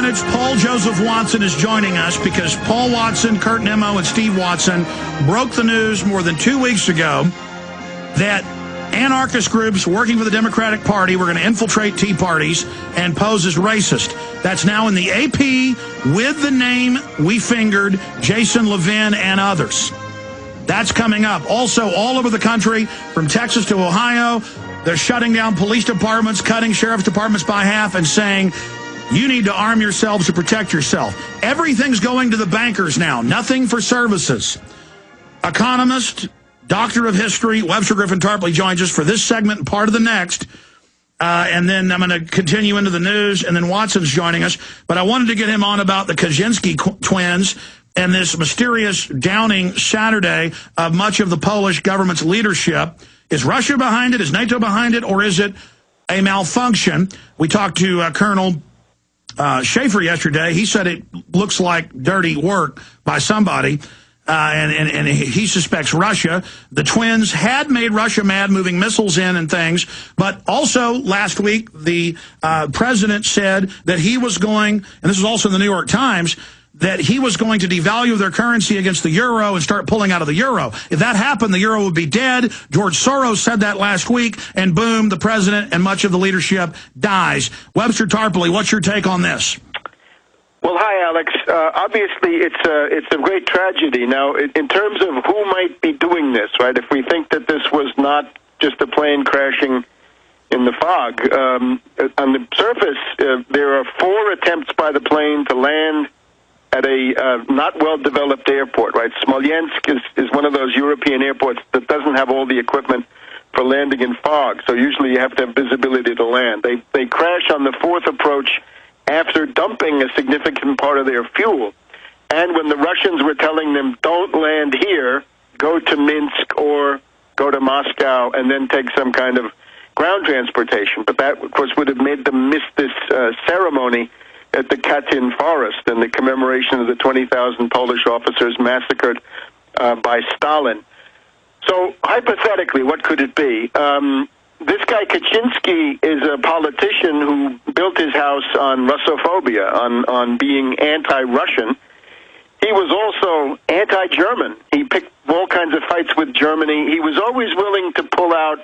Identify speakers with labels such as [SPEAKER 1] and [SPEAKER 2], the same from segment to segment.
[SPEAKER 1] minutes, Paul Joseph Watson is joining us because Paul Watson, Kurt Nimmo, and Steve Watson broke the news more than 2 weeks ago that anarchist groups working for the Democratic Party were going to infiltrate Tea Parties and pose as racist. That's now in the AP with the name we fingered, Jason Levin and others. That's coming up. Also, all over the country, from Texas to Ohio, they're shutting down police departments, cutting sheriff's departments by half, and saying, you need to arm yourselves to protect yourself. Everything's going to the bankers now. Nothing for services. Economist, doctor of history, Webster Tarpley joins us for this segment and part of the next. And then I'm going to continue into the news, and then Watson's joining us. But I wanted to get him on about the Kaczynski twins and this mysterious downing Saturday of much of the Polish government's leadership. Is Russia behind it? Is NATO behind it? Or is it a malfunction? We talked to Colonel Schaefer yesterday. He said it looks like dirty work by somebody. And he suspects Russia. The twins had made Russia mad, moving missiles in and things. But also last week, the president said that he was going, and this is also in the New York Times, that he was going to devalue their currency against the euro and start pulling out of the euro. If that happened, the euro would be dead. George Soros said that last week, and boom, the president and much of the leadership dies. Webster Tarpley, what's your take on this?
[SPEAKER 2] Well, hi, Alex. Obviously, it's a great tragedy. Now, in terms of who might be doing this, right, if we think that this was not just a plane crashing in the fog, on the surface, there are 4 attempts by the plane to land at a not well-developed airport, right? Smolensk is one of those European airports that doesn't have all the equipment for landing in fog, so usually you have to have visibility to land. They crash on the 4th approach after dumping a significant part of their fuel. And when the Russians were telling them, don't land here, go to Minsk or go to Moscow and then take some kind of ground transportation. But that, of course, would have made them miss this ceremony at the Katyn forest and the commemoration of the 20,000 Polish officers massacred by Stalin. So, hypothetically, what could it be? This guy Kaczynski is a politician who built his house on Russophobia, on being anti-Russian. He was also anti-German. He picked all kinds of fights with Germany. He was always willing to pull out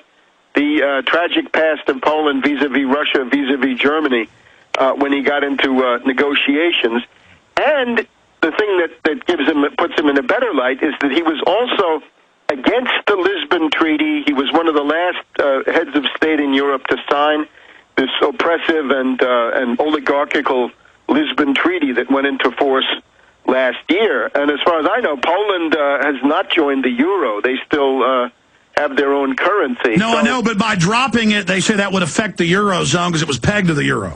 [SPEAKER 2] the tragic past of Poland vis-a-vis Russia, vis-a-vis Germany, when he got into negotiations. And the thing that puts him in a better light is that he was also against the Lisbon Treaty. He was one of the last heads of state in Europe to sign this oppressive and oligarchical Lisbon Treaty that went into force last year. And as far as I know, Poland has not joined the euro. They still have their own currency.
[SPEAKER 1] No, I know, but by dropping it, they say that would affect the eurozone because it was pegged to the euro.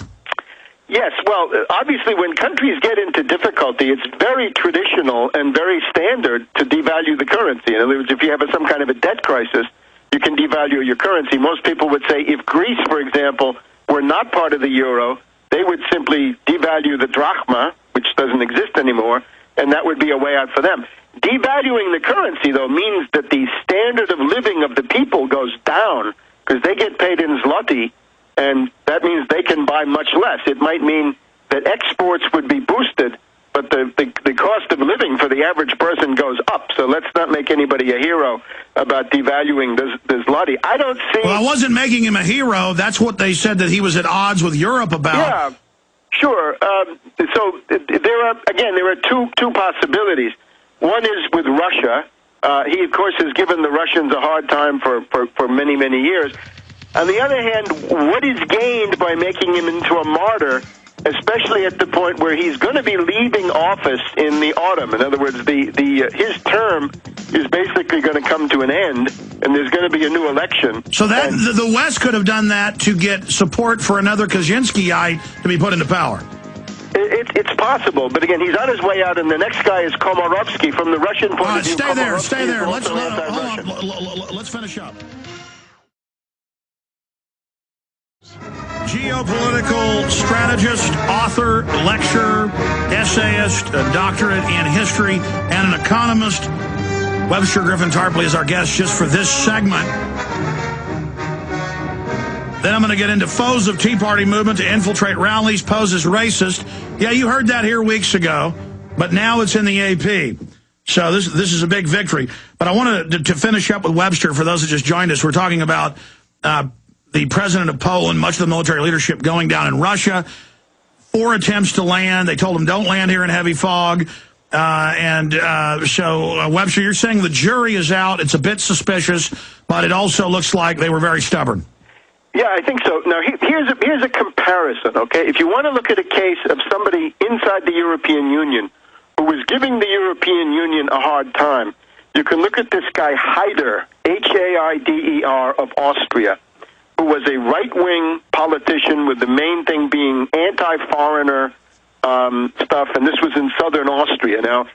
[SPEAKER 2] Yes, well, obviously when countries get into difficulty, it's very traditional and very standard to devalue the currency. In other words, if you have some kind of a debt crisis, you can devalue your currency. Most people would say if Greece, for example, were not part of the euro, they would simply devalue the drachma, which doesn't exist anymore, and that would be a way out for them. Devaluing the currency, though, means that the standard of living of the people goes down because they get paid in zloty, and that means they can buy much less. It might mean that exports would be boosted, but the cost of living for the average person goes up. So let's not make anybody a hero about devaluing the zloty. I don't see...
[SPEAKER 1] Well, I wasn't making him a hero. That's what they said that he was at odds with Europe about.
[SPEAKER 2] Yeah, sure. So there are two possibilities. One is with Russia. He, of course, has given the Russians a hard time for many, many years. On the other hand, what is gained by making him into a martyr, especially at the point where he's going to be leaving office in the autumn? In other words, his term is basically going to come to an end, and there's going to be a new election.
[SPEAKER 1] So that the West could have done that to get support for another Kaczynski to be put into power.
[SPEAKER 2] It's possible, but again, he's on his way out, and the next guy is Komarovsky from the Russian point of view.
[SPEAKER 1] Stay there. Let's finish up. Geopolitical strategist, author, lecturer, essayist, a doctorate in history, and an economist. Webster Tarpley is our guest just for this segment. Then I'm going to get into foes of Tea Party movement to infiltrate rallies, pose as racist. Yeah, you heard that here weeks ago, but now it's in the AP. So this is a big victory. But I wanted to finish up with Webster. For those that just joined us, we're talking about the president of Poland, much of the military leadership going down in Russia. 4 attempts to land. They told him, don't land here in heavy fog. So, Webster, you're saying the jury is out. It's a bit suspicious, but it also looks like they were very stubborn.
[SPEAKER 2] Yeah, I think so. Now, here's a comparison, okay? If you want to look at a case of somebody inside the European Union who was giving the European Union a hard time, you can look at this guy, Haider, H-A-I-D-E-R, of Austria, who was a right-wing politician with the main thing being anti-foreigner stuff, and this was in southern Austria. Now,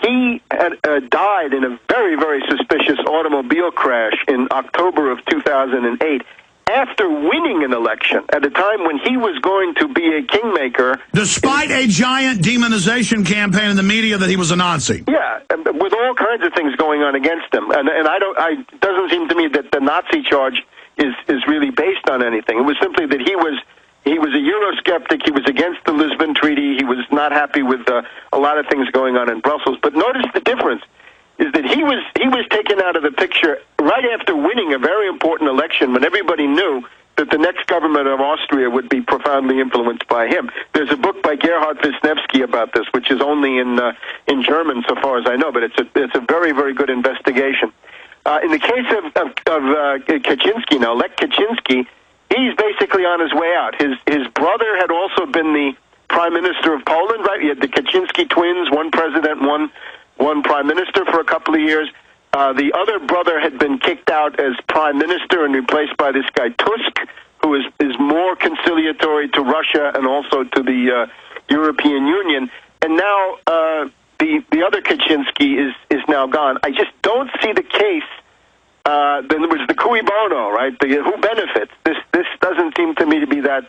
[SPEAKER 2] he had died in a very, very suspicious automobile crash in October of 2008 after winning an election at a time when he was going to be a kingmaker.
[SPEAKER 1] Despite a giant demonization campaign in the media that he was a Nazi.
[SPEAKER 2] Yeah, with all kinds of things going on against him. And it doesn't seem to me that the Nazi charge is really based on anything. It was simply that he was a Eurosceptic. He was against the Lisbon Treaty. He was not happy with a lot of things going on in Brussels. But notice the difference is that he was taken out of the picture right after winning a very important election when everybody knew that the next government of Austria would be profoundly influenced by him. There's a book by Gerhard Wisniewski about this, which is only in German so far as I know, but it's a very, very good investigation. In the case of Kaczynski now, Lech Kaczynski, he's basically on his way out. His brother had also been the prime minister of Poland, right? You had the Kaczynski twins, one president, one prime minister for a couple of years. The other brother had been kicked out as prime minister and replaced by this guy Tusk, who is more conciliatory to Russia and also to the European Union. And now the other Kaczynski is now gone. I just don't see the case. Then there was the cui bono, right? Who benefits? This doesn't seem to me to be that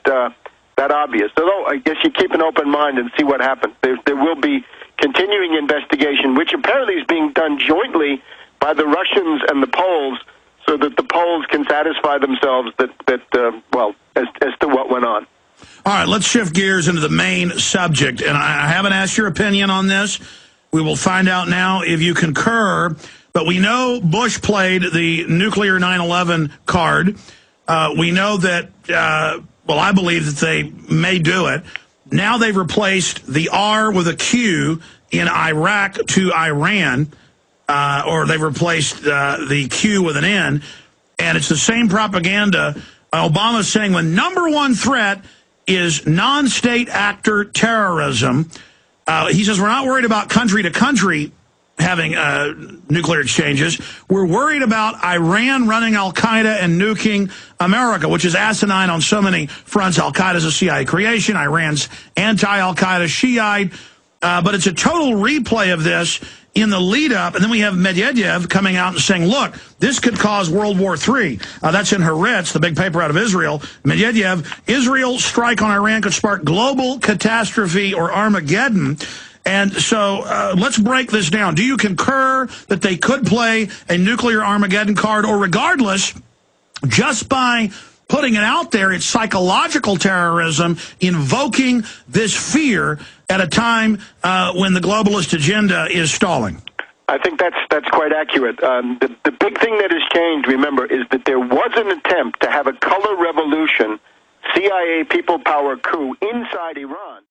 [SPEAKER 2] obvious. Although I guess you keep an open mind and see what happens. There will be continuing investigation, which apparently is being done jointly by the Russians and the Poles, so that the Poles can satisfy themselves as to what went on.
[SPEAKER 1] All right, let's shift gears into the main subject. And I haven't asked your opinion on this. We will find out now if you concur. But we know Bush played the nuclear 9/11 card. We know that, I believe that they may do it. Now they've replaced the R with a Q in Iraq to Iran, or they've replaced the Q with an N, and it's the same propaganda. Obama's saying the number one threat is non-state actor terrorism. He says we're not worried about country-to-country having nuclear exchanges. We're worried about Iran running al-Qaeda and nuking America, which is asinine on so many fronts. Al-Qaeda's a CIA creation. Iran's anti-Al-Qaeda Shiite. But it's a total replay of this in the lead-up. And then we have Medvedev coming out and saying, look, this could cause World War III. That's in Haaretz, the big paper out of Israel. Medvedev, Israel's strike on Iran could spark global catastrophe or Armageddon. And so let's break this down. Do you concur that they could play a nuclear Armageddon card, or regardless, just by putting it out there, it's psychological terrorism, invoking this fear at a time when the globalist agenda is stalling?
[SPEAKER 2] I think that's quite accurate. The big thing that has changed, remember, is that there was an attempt to have a color revolution, CIA people power coup inside Iran.